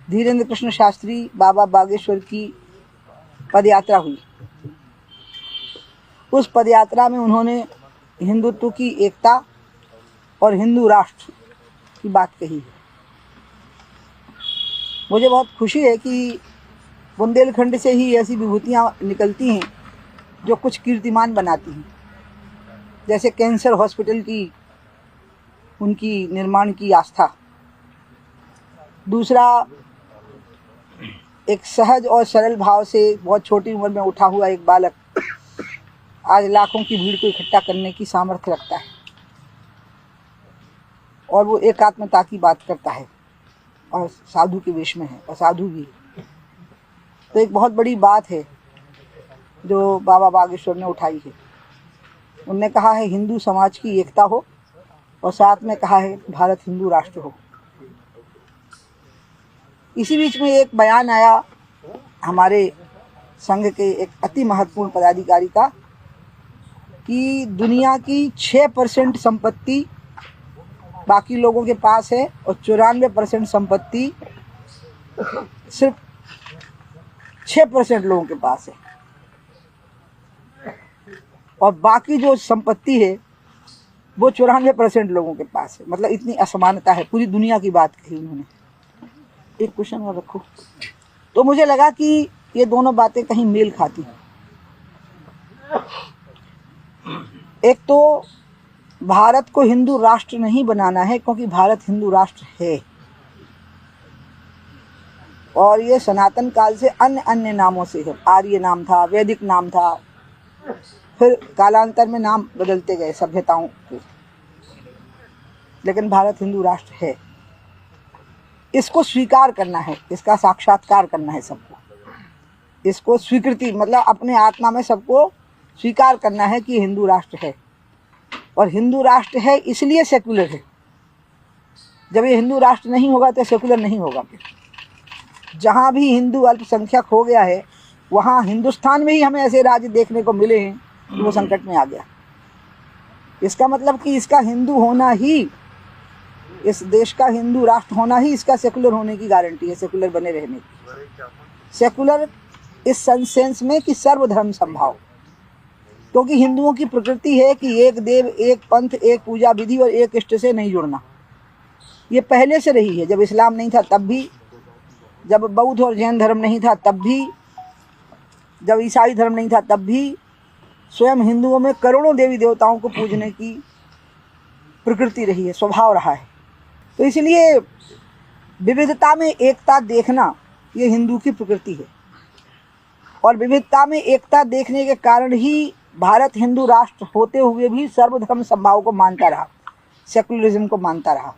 धीरेन्द्र कृष्ण शास्त्री बाबा बागेश्वर की पदयात्रा हुई। उस पदयात्रा में उन्होंने हिंदुत्व की एकता और हिंदू राष्ट्र की बात कही है। मुझे बहुत खुशी है कि बुंदेलखंड से ही ऐसी विभूतियाँ निकलती हैं जो कुछ कीर्तिमान बनाती हैं, जैसे कैंसर हॉस्पिटल की उनकी निर्माण की आस्था। दूसरा, एक सहज और सरल भाव से बहुत छोटी उम्र में उठा हुआ एक बालक आज लाखों की भीड़ को इकट्ठा करने की सामर्थ्य रखता है और वो एकात्मता की बात करता है और साधु के वेश में है और साधु भी है। तो एक बहुत बड़ी बात है जो बाबा बागेश्वर ने उठाई है। उनने कहा है हिंदू समाज की एकता हो और साथ में कहा है भारत हिंदू राष्ट्र हो। इसी बीच में एक बयान आया हमारे संघ के एक अति महत्वपूर्ण पदाधिकारी का कि दुनिया की 6% संपत्ति बाकी लोगों के पास है और 94% संपत्ति सिर्फ 6% लोगों के पास है, और बाकी जो संपत्ति है वो 94% लोगों के पास है। मतलब इतनी असमानता है, पूरी दुनिया की बात कही उन्होंने। एक क्वेश्चन और रखो। तो मुझे लगा कि ये दोनों बातें कहीं मेल खाती हैं। एक तो भारत को हिंदू राष्ट्र नहीं बनाना है क्योंकि भारत हिंदू राष्ट्र है, और ये सनातन काल से अन्य नामों से है। आर्य नाम था, वैदिक नाम था, फिर कालांतर में नाम बदलते गए सभ्यताओं के, लेकिन भारत हिंदू राष्ट्र है। इसको स्वीकार करना है, इसका साक्षात्कार करना है सबको, इसको स्वीकृति मतलब अपने आत्मा में सबको स्वीकार करना है कि हिंदू राष्ट्र है। और हिंदू राष्ट्र है इसलिए सेकुलर है। जब ये हिंदू राष्ट्र नहीं होगा तो सेकुलर नहीं होगा। जहाँ भी हिंदू अल्पसंख्यक हो गया है वहाँ हिंदुस्तान में ही हमें ऐसे राज्य देखने को मिले हैं कि वो संकट में आ गया। इसका मतलब कि इसका हिंदू होना ही, इस देश का हिंदू राष्ट्र होना ही इसका सेकुलर होने की गारंटी है, सेकुलर बने रहने की। सेकुलर इस सेंस में कि सर्वधर्म संभाव, क्योंकि हिंदुओं की प्रकृति है कि एक देव, एक पंथ, एक पूजा विधि और एक इष्ट से नहीं जुड़ना। ये पहले से रही है। जब इस्लाम नहीं था तब भी, जब बौद्ध और जैन धर्म नहीं था तब भी, जब ईसाई धर्म नहीं था तब भी, स्वयं हिंदुओं में करोड़ों देवी देवताओं को पूजने की प्रकृति रही है, स्वभाव रहा है। तो इसलिए विविधता में एकता देखना ये हिंदू की प्रकृति है, और विविधता में एकता देखने के कारण ही भारत हिंदू राष्ट्र होते हुए भी सर्वधर्म संभाव को मानता रहा, सेकुलरिज्म को मानता रहा।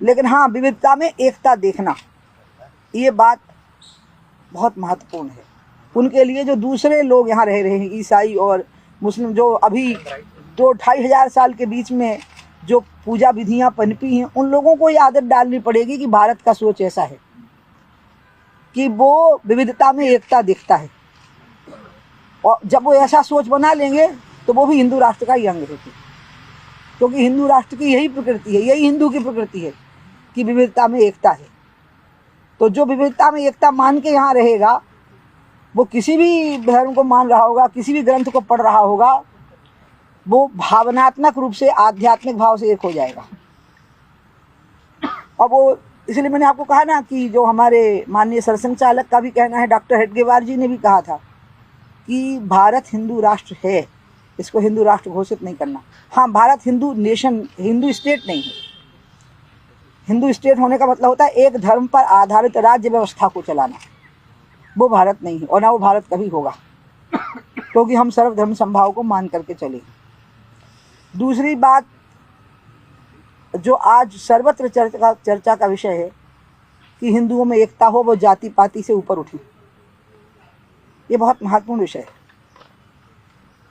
लेकिन हाँ, विविधता में एकता देखना ये बात बहुत महत्वपूर्ण है उनके लिए जो दूसरे लोग यहाँ रह रहे हैं, ईसाई और मुस्लिम, जो अभी 2-2.5 हज़ार साल के बीच में जो पूजा विधियाँ पनपी हैं, उन लोगों को ये आदत डालनी पड़ेगी कि भारत का सोच ऐसा है कि वो विविधता में एकता दिखता है। और जब वो ऐसा सोच बना लेंगे तो वो भी हिंदू राष्ट्र का ही अंग है, क्योंकि हिंदू राष्ट्र की यही प्रकृति है, यही हिंदू की प्रकृति है कि विविधता में एकता है। तो जो विविधता में एकता मान के यहाँ रहेगा वो किसी भी धर्म को मान रहा होगा, किसी भी ग्रंथ को पढ़ रहा होगा, वो भावनात्मक रूप से आध्यात्मिक भाव से एक हो जाएगा। और वो इसलिए मैंने आपको कहा ना कि जो हमारे माननीय सरसंघ चालक का भी कहना है, डॉक्टर हेडगेवार जी ने भी कहा था कि भारत हिंदू राष्ट्र है, इसको हिंदू राष्ट्र घोषित नहीं करना। हाँ, भारत हिंदू नेशन, हिंदू स्टेट नहीं है। हिंदू स्टेट होने का मतलब होता है एक धर्म पर आधारित राज्य व्यवस्था को चलाना। वो भारत नहीं है और ना वो भारत कभी होगा, क्योंकि हम सर्वधर्म संभाव को मान करके चले। दूसरी बात जो आज सर्वत्र चर्चा का विषय है कि हिंदुओं में एकता हो, वो जाति पाति से ऊपर उठी। ये बहुत महत्वपूर्ण विषय है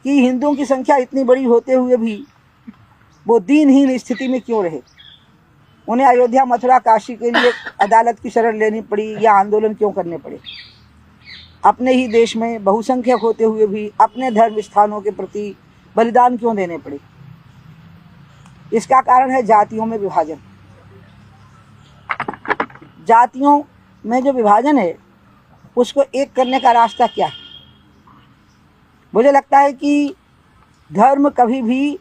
कि हिंदुओं की संख्या इतनी बड़ी होते हुए भी वो दीनहीन स्थिति में क्यों रहे। उन्हें अयोध्या, मथुरा, काशी के लिए अदालत की शरण लेनी पड़ी या आंदोलन क्यों करने पड़े। अपने ही देश में बहुसंख्यक होते हुए भी अपने धर्म स्थानों के प्रति बलिदान क्यों देने पड़े। इसका कारण है जातियों में विभाजन। जातियों में जो विभाजन है उसको एक करने का रास्ता क्या है? मुझे लगता है कि धर्म कभी भी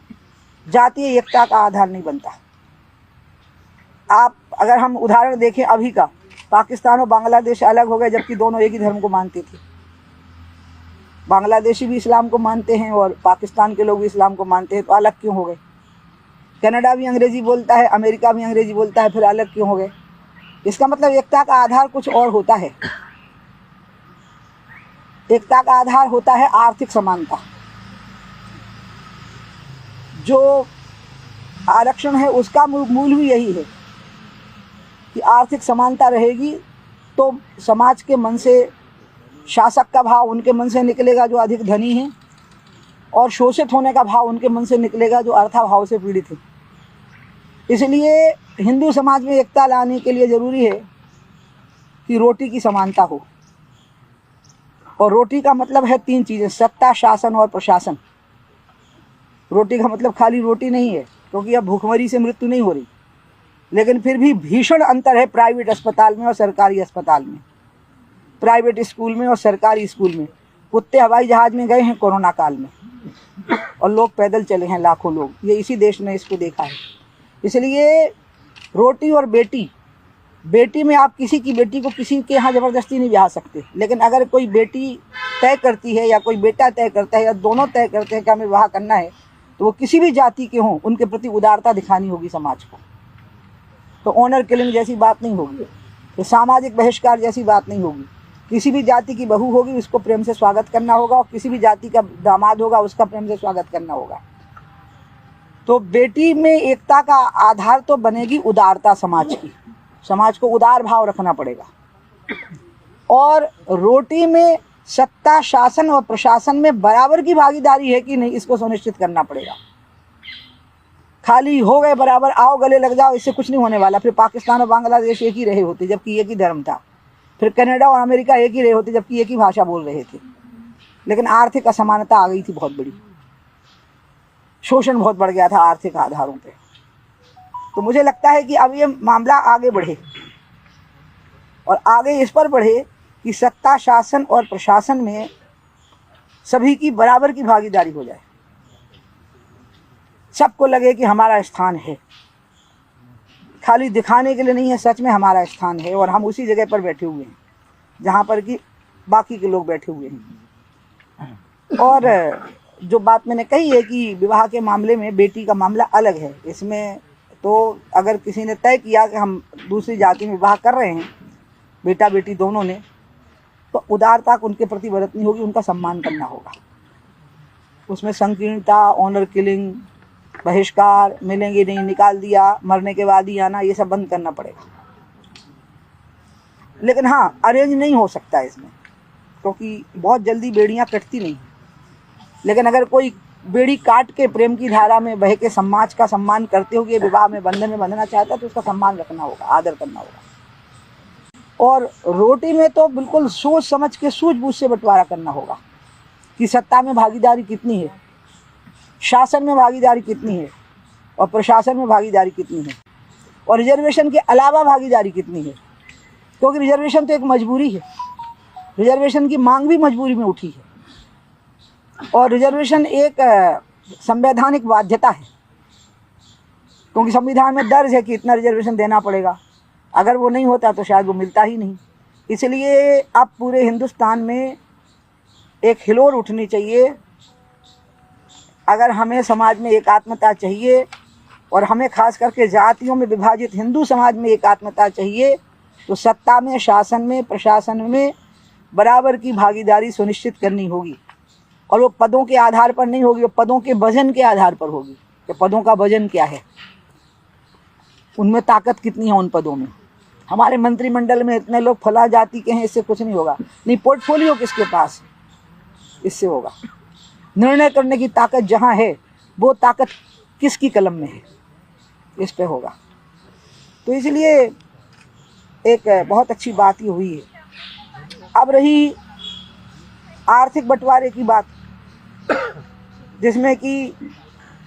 जातीय एकता का आधार नहीं बनता। आप अगर हम उदाहरण देखें अभी का, पाकिस्तान और बांग्लादेश अलग हो गए जबकि दोनों एक ही धर्म को मानते थे। बांग्लादेशी भी इस्लाम को मानते हैं और पाकिस्तान के लोग भी इस्लाम को मानते हैं, तो अलग क्यों हो गए? कनाडा भी अंग्रेज़ी बोलता है, अमेरिका भी अंग्रेज़ी बोलता है, फिर अलग क्यों हो गए? इसका मतलब एकता का आधार कुछ और होता है। एकता का आधार होता है आर्थिक समानता। जो आरक्षण है उसका मूल भी यही है कि आर्थिक समानता रहेगी तो समाज के मन से शासक का भाव उनके मन से निकलेगा जो अधिक धनी हैं, और शोषित होने का भाव उनके मन से निकलेगा जो अर्थाभाव से पीड़ित हैं। इसलिए हिंदू समाज में एकता लाने के लिए ज़रूरी है कि रोटी की समानता हो। और रोटी का मतलब है 3 चीज़ें: सत्ता, शासन और प्रशासन। रोटी का मतलब खाली रोटी नहीं है, क्योंकि अब भूखमरी से मृत्यु नहीं हो रही, लेकिन फिर भी भीषण अंतर है प्राइवेट अस्पताल में और सरकारी अस्पताल में, प्राइवेट स्कूल में और सरकारी स्कूल में। कुत्ते हवाई जहाज़ में गए हैं कोरोना काल में, और लोग पैदल चले हैं लाखों लोग। ये इसी देश ने इसको देखा है। इसलिए रोटी और बेटी में आप किसी की बेटी को किसी के यहाँ ज़बरदस्ती नहीं ब्याह सकते, लेकिन अगर कोई बेटी तय करती है या कोई बेटा तय करता है या दोनों तय करते हैं कि हमें विवाह करना है, तो वो किसी भी जाति के हों, उनके प्रति उदारता दिखानी होगी समाज को। तो ऑनर किलिंग जैसी बात नहीं होगी, तो सामाजिक बहिष्कार जैसी बात नहीं होगी। किसी भी जाति की बहू होगी उसको प्रेम से स्वागत करना होगा, और किसी भी जाति का दामाद होगा उसका प्रेम से स्वागत करना होगा। तो बेटी में एकता का आधार तो बनेगी उदारता समाज की। समाज को उदार भाव रखना पड़ेगा। और रोटी में सत्ता, शासन और प्रशासन में बराबर की भागीदारी है कि नहीं, इसको सुनिश्चित करना पड़ेगा। खाली हो गए बराबर, आओ गले लग जाओ, इससे कुछ नहीं होने वाला। फिर पाकिस्तान और बांग्लादेश एक ही रहे होते जबकि एक ही धर्म था, फिर कनाडा और अमेरिका एक ही रहे होते जबकि एक ही भाषा बोल रहे थे, लेकिन आर्थिक असमानता आ गई थी बहुत बड़ी, शोषण बहुत बढ़ गया था आर्थिक आधारों पे। तो मुझे लगता है कि अब ये मामला आगे बढ़े, और आगे इस पर बढ़े कि सत्ता, शासन और प्रशासन में सभी की बराबर की भागीदारी हो जाए। सबको लगे कि हमारा स्थान है, खाली दिखाने के लिए नहीं है, सच में हमारा स्थान है और हम उसी जगह पर बैठे हुए हैं जहाँ पर कि बाकी के लोग बैठे हुए हैं। और जो बात मैंने कही है कि विवाह के मामले में बेटी का मामला अलग है, इसमें तो अगर किसी ने तय किया कि हम दूसरी जाति में विवाह कर रहे हैं, बेटा बेटी दोनों ने, तो उदारता उनके प्रति बरतनी होगी, उनका सम्मान करना होगा। उसमें संकीर्णता, ऑनर किलिंग, बहिष्कार, मिलेंगे नहीं, निकाल दिया, मरने के बाद ही आना, ये सब बंद करना पड़ेगा। लेकिन हाँ, अरेंज नहीं हो सकता इसमें, क्योंकि बहुत जल्दी बेड़ियाँ कटती नहीं। लेकिन अगर कोई बेड़ी काट के प्रेम की धारा में बह के समाज का सम्मान करते हुए विवाह में बंधन में बंधना चाहता है, तो उसका सम्मान रखना होगा, आदर करना होगा। और रोटी में तो बिल्कुल सोच समझ के सूझबूझ से बंटवारा करना होगा कि सत्ता में भागीदारी कितनी है, शासन में भागीदारी कितनी है, और प्रशासन में भागीदारी कितनी है, और रिजर्वेशन के अलावा भागीदारी कितनी है। क्योंकि रिजर्वेशन तो एक मजबूरी है, रिजर्वेशन की मांग भी मजबूरी में उठी है, और रिजर्वेशन एक संवैधानिक बाध्यता है, क्योंकि संविधान में दर्ज है कि इतना रिजर्वेशन देना पड़ेगा। अगर वो नहीं होता तो शायद वो मिलता ही नहीं। इसलिए अब पूरे हिंदुस्तान में एक हिलोर उठनी चाहिए। अगर हमें समाज में एकात्मता चाहिए, और हमें खास करके जातियों में विभाजित हिंदू समाज में एकात्मता चाहिए, तो सत्ता में, शासन में, प्रशासन में बराबर की भागीदारी सुनिश्चित करनी होगी। और वो पदों के आधार पर नहीं होगी, वो पदों के वजन के आधार पर होगी कि पदों का वजन क्या है, उनमें ताकत कितनी है उन पदों में। हमारे मंत्रिमंडल में इतने लोग फला जाति के हैं, इससे कुछ नहीं होगा। नहीं, पोर्टफोलियो किसके पास, इससे होगा। निर्णय करने की ताकत जहाँ है, वो ताकत किसकी कलम में है, इस पे होगा। तो इसलिए एक बहुत अच्छी बात ही हुई है। अब रही आर्थिक बंटवारे की बात, जिसमें कि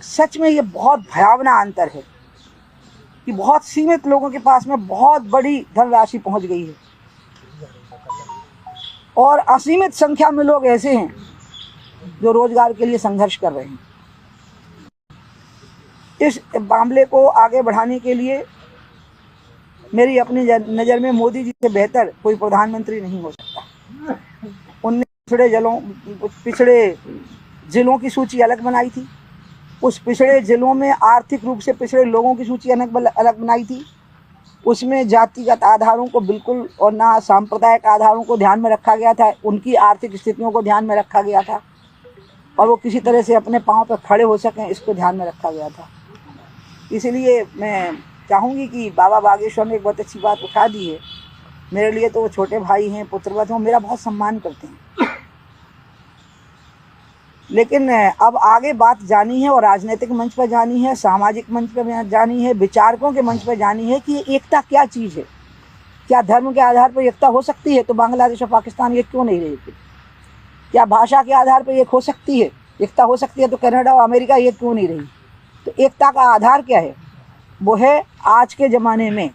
सच में ये बहुत भयावना अंतर है कि बहुत सीमित लोगों के पास में बहुत बड़ी धनराशि पहुंच गई है और असीमित संख्या में लोग ऐसे हैं जो रोजगार के लिए संघर्ष कर रहे हैं। इस मामले को आगे बढ़ाने के लिए मेरी अपनी नज़र में मोदी जी से बेहतर कोई प्रधानमंत्री नहीं हो सकता। उनने पिछड़े जिलों की सूची अलग बनाई थी, उस पिछड़े जिलों में आर्थिक रूप से पिछड़े लोगों की सूची अलग बनाई थी। उसमें जातिगत आधारों को बिल्कुल और ना सांप्रदायिक आधारों को ध्यान में रखा गया था, उनकी आर्थिक स्थितियों को ध्यान में रखा गया था और वो किसी तरह से अपने पाँव पर खड़े हो सकें, इसको ध्यान में रखा गया था। इसलिए मैं चाहूँगी कि बाबा बागेश्वर ने एक बहुत अच्छी बात उठा दी है। मेरे लिए तो वो छोटे भाई हैं, पुत्रवत हैं, मेरा बहुत सम्मान करते हैं, लेकिन अब आगे बात जानी है और राजनीतिक मंच पर जानी है, सामाजिक मंच पर जानी है, विचारकों के मंच पर जानी है कि एकता क्या चीज़ है। क्या धर्म के आधार पर एकता हो सकती है? तो बांग्लादेश और पाकिस्तान एक क्यों नहीं रही थी? क्या भाषा के आधार पर एक हो सकती है, एकता हो सकती है? तो कनाडा और अमेरिका एक क्यों नहीं रही? तो एकता का आधार क्या है? वो है आज के ज़माने में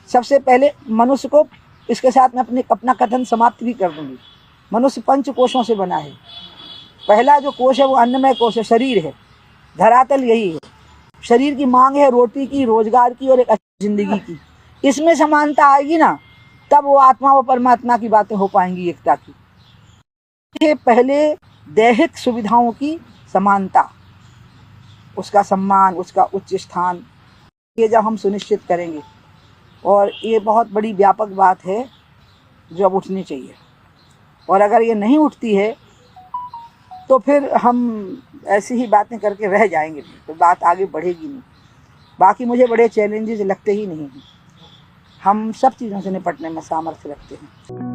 सबसे पहले मनुष्य को, इसके साथ मैं अपना कथन समाप्त भी कर दूँगी। मनुष्य 5 कोशों से बना है। पहला जो कोश है वो अन्नमय कोश है, शरीर है, धरातल यही है। शरीर की मांग है रोटी की, रोजगार की और एक अच्छी जिंदगी की। इसमें समानता आएगी ना, तब वो आत्मा व परमात्मा की बातें हो पाएंगी, एकता की। ये पहले दैहिक सुविधाओं की समानता, उसका सम्मान, उसका उच्च स्थान, ये जब हम सुनिश्चित करेंगे, और ये बहुत बड़ी व्यापक बात है जो अब उठनी चाहिए। और अगर ये नहीं उठती है तो फिर हम ऐसी ही बातें करके रह जाएंगे, तो बात आगे बढ़ेगी नहीं। बाकी मुझे बड़े चैलेंजेस लगते ही नहीं हैं। हम सब चीज़ों से निपटने में सामर्थ्य रखते हैं।